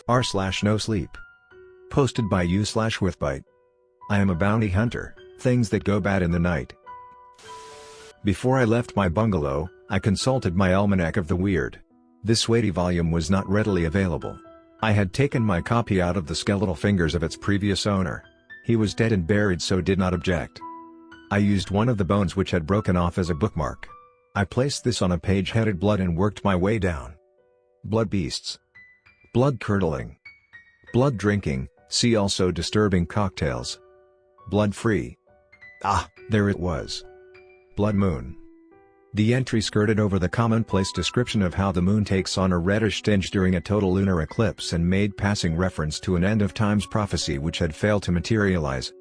r/NoSleep. Posted by u/withbite. I am a bounty hunter, things that go bad in the night. Before I left my bungalow, I consulted my Almanac of the Weird. This weighty volume was not readily available. I had taken my copy out of the skeletal fingers of its previous owner. He was dead and buried, so did not object. I used one of the bones which had broken off as a bookmark. I placed this on a page headed Blood and worked my way down. Blood beasts. Blood curdling. Blood drinking, see also disturbing cocktails. Blood free. Ah, there it was. Blood moon. The entry skirted over the commonplace description of how the moon takes on a reddish tinge during a total lunar eclipse and made passing reference to an end-of-times prophecy which had failed to materialize.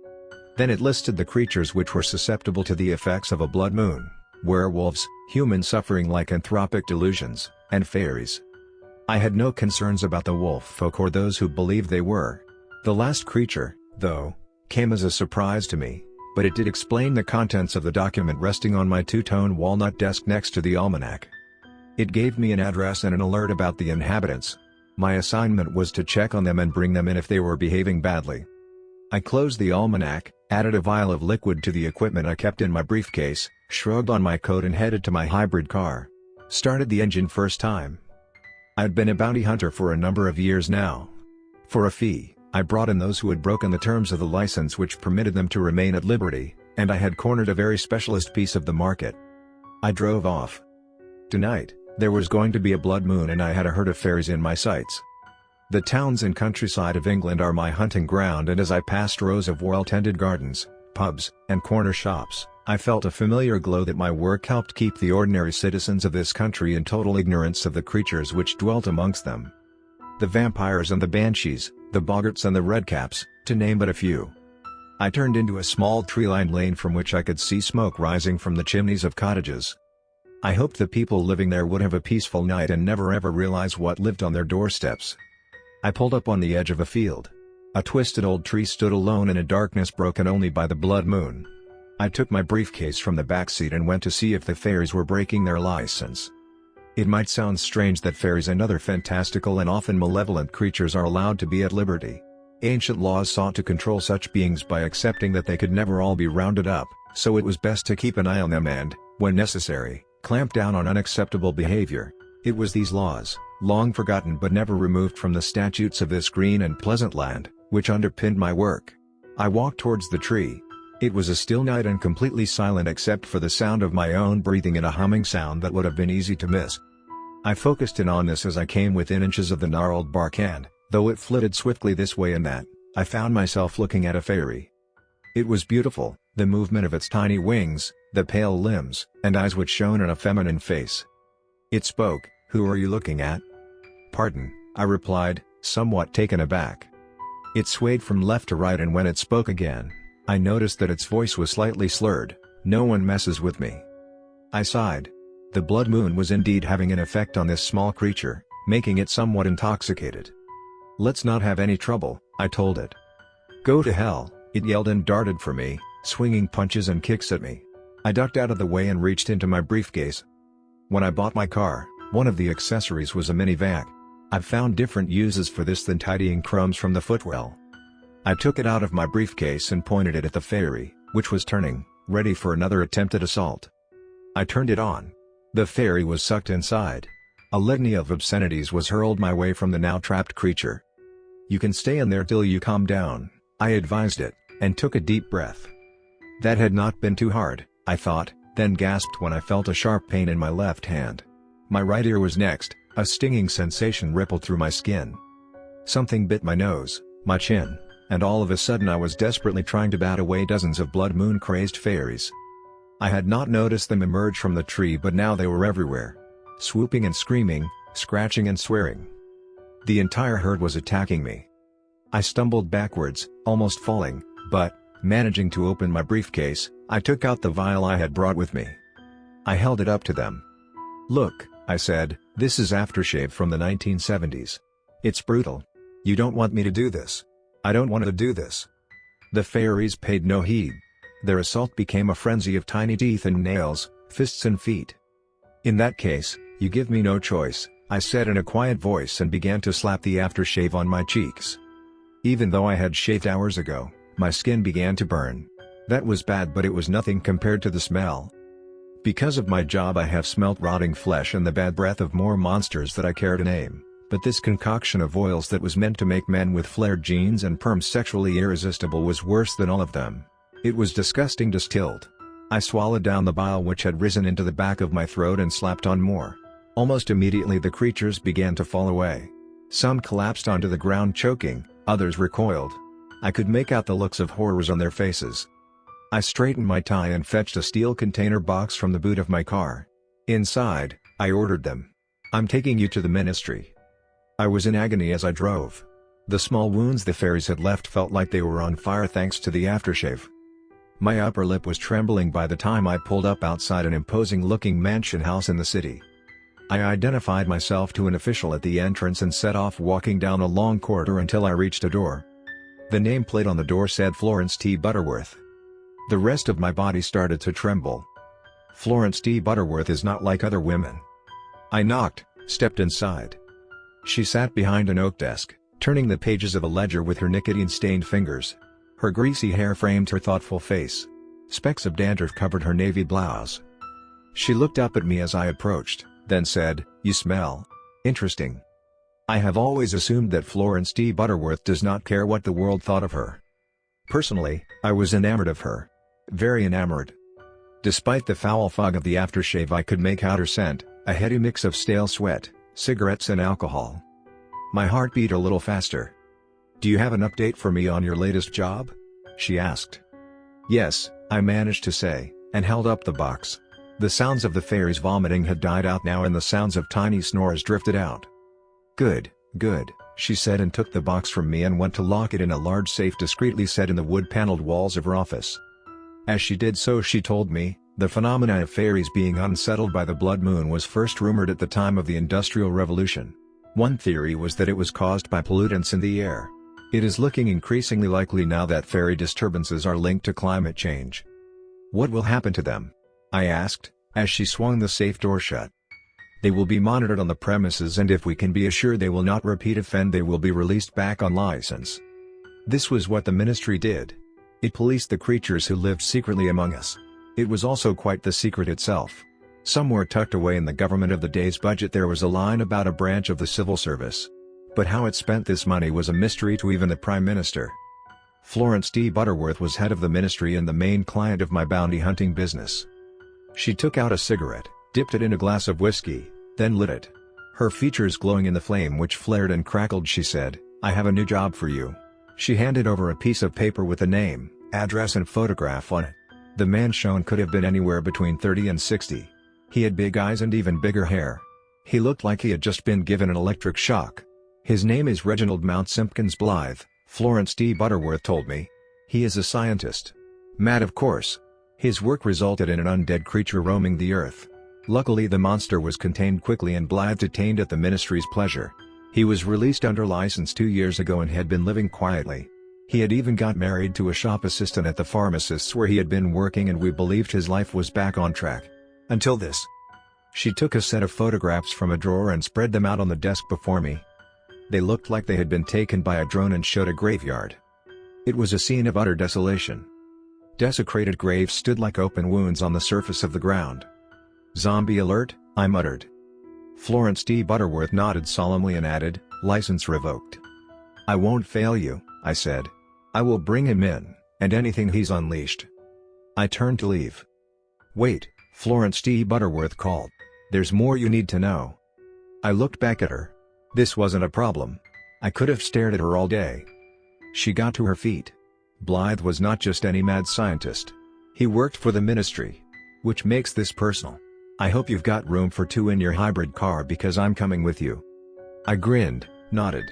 Then it listed the creatures which were susceptible to the effects of a blood moon: werewolves, humans suffering lycanthropic delusions, and fairies. I had no concerns about the wolf folk or those who believed they were. The last creature, though, came as a surprise to me, but it did explain the contents of the document resting on my two-tone walnut desk next to the almanac. It gave me an address and an alert about the inhabitants. My assignment was to check on them and bring them in if they were behaving badly. I closed the almanac, added a vial of liquid to the equipment I kept in my briefcase, shrugged on my coat and headed to my hybrid car. Started the engine first time. I'd been a bounty hunter for a number of years now. For a fee, I brought in those who had broken the terms of the license which permitted them to remain at liberty, and I had cornered a very specialist piece of the market. I drove off. Tonight, there was going to be a blood moon and I had a herd of fairies in my sights. The towns and countryside of England are my hunting ground, and as I passed rows of well-tended gardens, pubs, and corner shops, I felt a familiar glow that my work helped keep the ordinary citizens of this country in total ignorance of the creatures which dwelt amongst them. The vampires and the banshees, the boggarts and the redcaps, to name but a few. I turned into a small tree-lined lane from which I could see smoke rising from the chimneys of cottages. I hoped the people living there would have a peaceful night and never ever realize what lived on their doorsteps. I pulled up on the edge of a field. A twisted old tree stood alone in a darkness broken only by the blood moon. I took my briefcase from the back seat and went to see if the fairies were breaking their license. It might sound strange that fairies and other fantastical and often malevolent creatures are allowed to be at liberty. Ancient laws sought to control such beings by accepting that they could never all be rounded up, so it was best to keep an eye on them and, when necessary, clamp down on unacceptable behavior. It was these laws, long forgotten but never removed from the statutes of this green and pleasant land, which underpinned my work. I walked towards the tree. It was a still night and completely silent except for the sound of my own breathing and a humming sound that would have been easy to miss. I focused in on this as I came within inches of the gnarled bark and, though it flitted swiftly this way and that, I found myself looking at a fairy. It was beautiful, the movement of its tiny wings, the pale limbs, and eyes which shone in a feminine face. It spoke. "Who are you looking at?" "Pardon," I replied, somewhat taken aback. It swayed from left to right, and when it spoke again, I noticed that its voice was slightly slurred. "No one messes with me." I sighed. The blood moon was indeed having an effect on this small creature, making it somewhat intoxicated. "Let's not have any trouble," I told it. "Go to hell," it yelled and darted for me, swinging punches and kicks at me. I ducked out of the way and reached into my briefcase. When I bought my car, one of the accessories was a mini vac. I've found different uses for this than tidying crumbs from the footwell. I took it out of my briefcase and pointed it at the fairy, which was turning, ready for another attempted assault. I turned it on. The fairy was sucked inside. A litany of obscenities was hurled my way from the now trapped creature. "You can stay in there till you calm down," I advised it, and took a deep breath. That had not been too hard, I thought, then gasped when I felt a sharp pain in my left hand. My right ear was next. A stinging sensation rippled through my skin. Something bit my nose, my chin, and all of a sudden I was desperately trying to bat away dozens of blood moon crazed fairies. I had not noticed them emerge from the tree, but now they were everywhere. Swooping and screaming, scratching and swearing. The entire herd was attacking me. I stumbled backwards, almost falling, but, managing to open my briefcase, I took out the vial I had brought with me. I held it up to them. "Look," I said, "this is aftershave from the 1970s. It's brutal. You don't want me to do this." "I don't want to do this." The fairies paid no heed. Their assault became a frenzy of tiny teeth and nails, fists and feet. "In that case, you give me no choice," I said in a quiet voice and began to slap the aftershave on my cheeks. Even though I had shaved hours ago, my skin began to burn. That was bad, but it was nothing compared to the smell. Because of my job I have smelt rotting flesh and the bad breath of more monsters that I care to name, but this concoction of oils that was meant to make men with flared jeans and perms sexually irresistible was worse than all of them. It was disgusting distilled. I swallowed down the bile which had risen into the back of my throat and slapped on more. Almost immediately the creatures began to fall away. Some collapsed onto the ground choking, others recoiled. I could make out the looks of horrors on their faces. I straightened my tie and fetched a steel container box from the boot of my car. Inside, I ordered them. "I'm taking you to the ministry." I was in agony as I drove. The small wounds the fairies had left felt like they were on fire thanks to the aftershave. My upper lip was trembling by the time I pulled up outside an imposing-looking mansion house in the city. I identified myself to an official at the entrance and set off walking down a long corridor until I reached a door. The nameplate on the door said Florence T. Butterworth. The rest of my body started to tremble. Florence T. Butterworth is not like other women. I knocked, stepped inside. She sat behind an oak desk, turning the pages of a ledger with her nicotine-stained fingers. Her greasy hair framed her thoughtful face. Specks of dandruff covered her navy blouse. She looked up at me as I approached, then said, "You smell interesting." I have always assumed that Florence T. Butterworth does not care what the world thought of her. Personally, I was enamored of her. Very enamored. Despite the foul fog of the aftershave I could make out her scent, a heady mix of stale sweat, cigarettes and alcohol. My heart beat a little faster. "Do you have an update for me on your latest job?" she asked. "Yes," I managed to say, and held up the box. The sounds of the fairies vomiting had died out now and the sounds of tiny snores drifted out. "Good, good," she said and took the box from me and went to lock it in a large safe discreetly set in the wood-paneled walls of her office. As she did so she told me, the phenomena of fairies being unsettled by the blood moon was first rumored at the time of the Industrial Revolution. One theory was that it was caused by pollutants in the air. It is looking increasingly likely now that fairy disturbances are linked to climate change. "What will happen to them?" I asked, as she swung the safe door shut. "They will be monitored on the premises and if we can be assured they will not repeat offend they will be released back on license." This was what the ministry did. It policed the creatures who lived secretly among us. It was also quite the secret itself. Somewhere tucked away in the government of the day's budget there was a line about a branch of the civil service. But how it spent this money was a mystery to even the Prime Minister. Florence T. Butterworth was head of the ministry and the main client of my bounty hunting business. She took out a cigarette, dipped it in a glass of whiskey, then lit it. Her features glowing in the flame which flared and crackled she said, "I have a new job for you." She handed over a piece of paper with a name, address and photograph on it. The man shown could have been anywhere between 30 and 60. He had big eyes and even bigger hair. He looked like he had just been given an electric shock. "His name is Reginald Mount Simpkins Blythe," Florence T. Butterworth told me. "He is a scientist. Mad of course. His work resulted in an undead creature roaming the earth. Luckily the monster was contained quickly and Blythe detained at the ministry's pleasure. He was released under license 2 years ago and had been living quietly. He had even got married to a shop assistant at the pharmacist's where he had been working and we believed his life was back on track. Until this." She took a set of photographs from a drawer and spread them out on the desk before me. They looked like they had been taken by a drone and showed a graveyard. It was a scene of utter desolation. Desecrated graves stood like open wounds on the surface of the ground. "Zombie alert," I muttered. Florence T. Butterworth nodded solemnly and added, "License revoked." "I won't fail you," I said. "I will bring him in, and anything he's unleashed." I turned to leave. "Wait," Florence T. Butterworth called. "There's more you need to know." I looked back at her. This wasn't a problem. I could have stared at her all day. She got to her feet. Blythe was not just any mad scientist. He worked for the ministry. Which makes this personal. "I hope you've got room for 2 in your hybrid car because I'm coming with you." I grinned, nodded.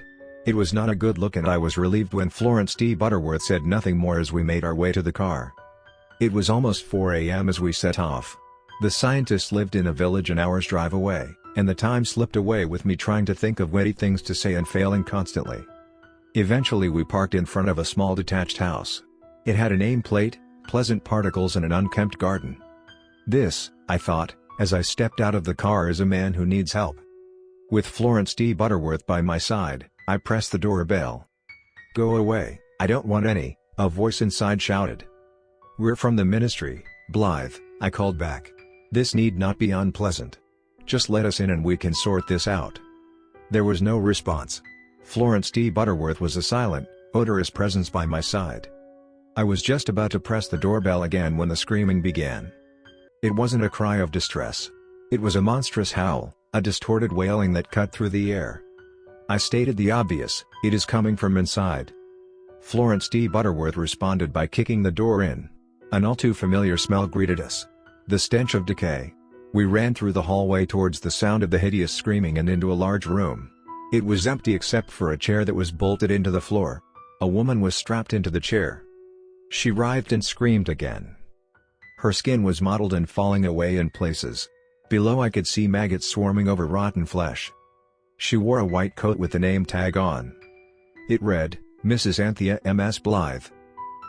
It was not a good look and I was relieved when Florence T. Butterworth said nothing more as we made our way to the car. It was almost 4 a.m. as we set off. The scientist lived in a village an hour's drive away, and the time slipped away with me trying to think of witty things to say and failing constantly. Eventually we parked in front of a small detached house. It had a nameplate, pleasant particles and an unkempt garden. This, I thought, as I stepped out of the car, is a man who needs help. With Florence D. Butterworth by my side, I pressed the doorbell. "Go away, I don't want any," a voice inside shouted. "We're from the ministry, Blythe," I called back. "This need not be unpleasant. Just let us in and we can sort this out." There was no response. Florence D. Butterworth was a silent, odorous presence by my side. I was just about to press the doorbell again when the screaming began. It wasn't a cry of distress. It was a monstrous howl, a distorted wailing that cut through the air. I stated the obvious, "It is coming from inside." Florence D. Butterworth responded by kicking the door in. An all too familiar smell greeted us. The stench of decay. We ran through the hallway towards the sound of the hideous screaming and into a large room. It was empty except for a chair that was bolted into the floor. A woman was strapped into the chair. She writhed and screamed again. Her skin was mottled and falling away in places. Below I could see maggots swarming over rotten flesh. She wore a white coat with the name tag on. It read, "Mrs. Anthea M.S. Blythe."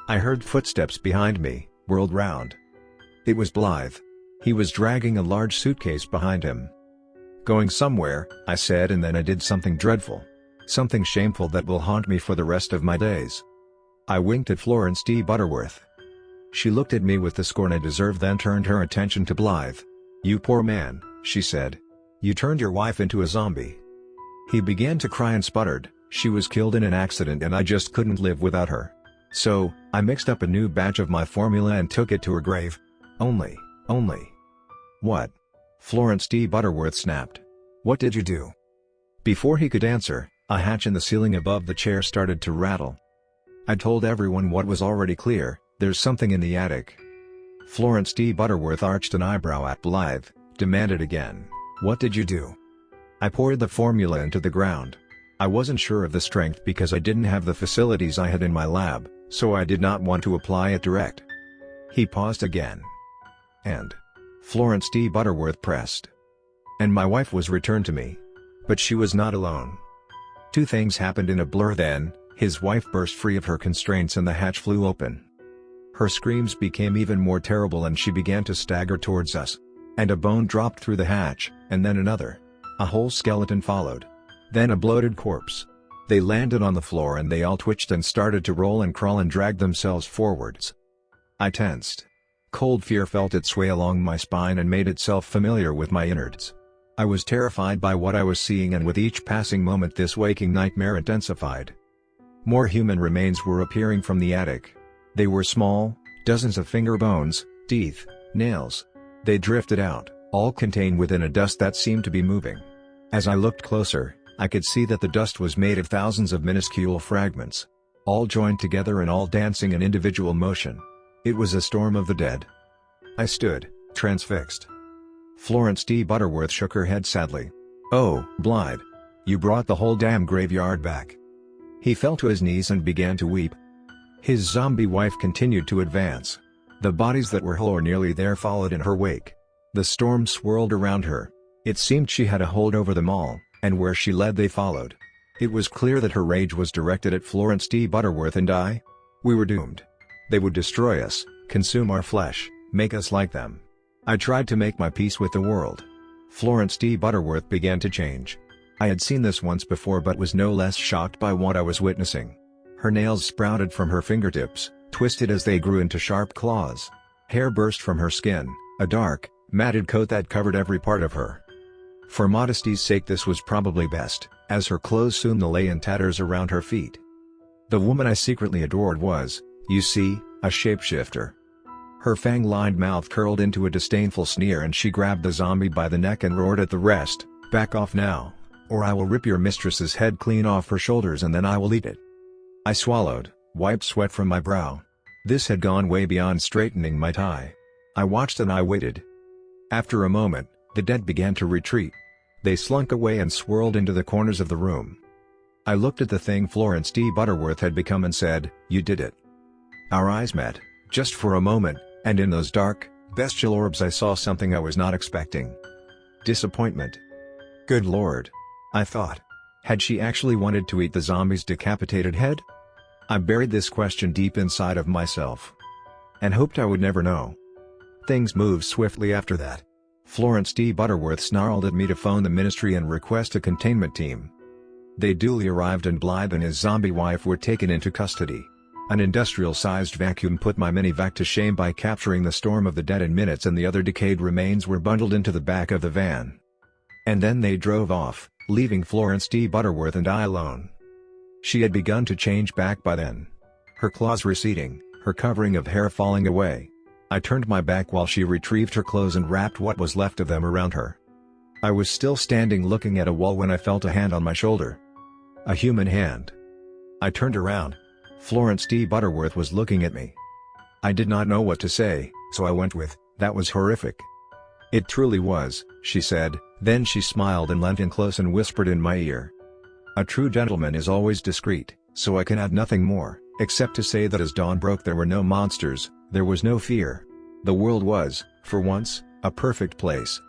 I heard footsteps behind me, whirled round. It was Blythe. He was dragging a large suitcase behind him. "Going somewhere," I said, and then I did something dreadful. Something shameful that will haunt me for the rest of my days. I winked at Florence D. Butterworth. She looked at me with the scorn I deserved, then turned her attention to Blythe. "You poor man," she said. "You turned your wife into a zombie." He began to cry and sputtered, "She was killed in an accident and I just couldn't live without her. So, I mixed up a new batch of my formula and took it to her grave. Only. What?" Florence D. Butterworth snapped. "What did you do?" Before he could answer, a hatch in the ceiling above the chair started to rattle. I told everyone what was already clear: there's something in the attic. Florence D. Butterworth arched an eyebrow at Blythe, demanded again, "What did you do?" I poured the formula into the ground. I wasn't sure of the strength because I didn't have the facilities I had in my lab, so I did not want to apply it direct. He paused again. "And?" Florence D. Butterworth pressed. "And my wife was returned to me. But she was not alone." Two things happened in a blur then: his wife burst free of her constraints and the hatch flew open. Her screams became even more terrible and she began to stagger towards us. And a bone dropped through the hatch, and then another. A whole skeleton followed. Then a bloated corpse. They landed on the floor and they all twitched and started to roll and crawl and drag themselves forwards. I tensed. Cold fear felt its way along my spine and made itself familiar with my innards. I was terrified by what I was seeing, and with each passing moment this waking nightmare intensified. More human remains were appearing from the attic. They were small, dozens of finger bones, teeth, nails. They drifted out, all contained within a dust that seemed to be moving. As I looked closer, I could see that the dust was made of thousands of minuscule fragments, all joined together and all dancing in individual motion. It was a storm of the dead. I stood, transfixed. Florence D. Butterworth shook her head sadly. "Oh, Blythe. You brought the whole damn graveyard back." He fell to his knees and began to weep. His zombie wife continued to advance. The bodies that were whole or nearly there followed in her wake. The storm swirled around her. It seemed she had a hold over them all, and where she led they followed. It was clear that her rage was directed at Florence D. Butterworth and I. We were doomed. They would destroy us, consume our flesh, make us like them. I tried to make my peace with the world. Florence D. Butterworth began to change. I had seen this once before but was no less shocked by what I was witnessing. Her nails sprouted from her fingertips, twisted as they grew into sharp claws. Hair burst from her skin, a dark, matted coat that covered every part of her. For modesty's sake this was probably best, as her clothes soon lay in tatters around her feet. The woman I secretly adored was, you see, a shapeshifter. Her fang-lined mouth curled into a disdainful sneer and she grabbed the zombie by the neck and roared at the rest, "Back off now, or I will rip your mistress's head clean off her shoulders and then I will eat it." I swallowed, wiped sweat from my brow. This had gone way beyond straightening my tie. I watched and I waited. After a moment, the dead began to retreat. They slunk away and swirled into the corners of the room. I looked at the thing Florence D. Butterworth had become and said, "You did it." Our eyes met, just for a moment, and in those dark, bestial orbs I saw something I was not expecting. Disappointment. Good Lord. I thought. Had she actually wanted to eat the zombie's decapitated head? I buried this question deep inside of myself. And hoped I would never know. Things moved swiftly after that. Florence D. Butterworth snarled at me to phone the ministry and request a containment team. They duly arrived and Blythe and his zombie wife were taken into custody. An industrial-sized vacuum put my minivac to shame by capturing the storm of the dead in minutes, and the other decayed remains were bundled into the back of the van. And then they drove off, leaving Florence D. Butterworth and I alone. She had begun to change back by then. Her claws receding, her covering of hair falling away. I turned my back while she retrieved her clothes and wrapped what was left of them around her. I was still standing looking at a wall when I felt a hand on my shoulder. A human hand. I turned around. Florence D. Butterworth was looking at me. I did not know what to say, so I went with, "That was horrific." "It truly was," she said, then she smiled and leant in close and whispered in my ear. A true gentleman is always discreet, so I can add nothing more, except to say that as dawn broke there were no monsters, there was no fear. The world was, for once, a perfect place.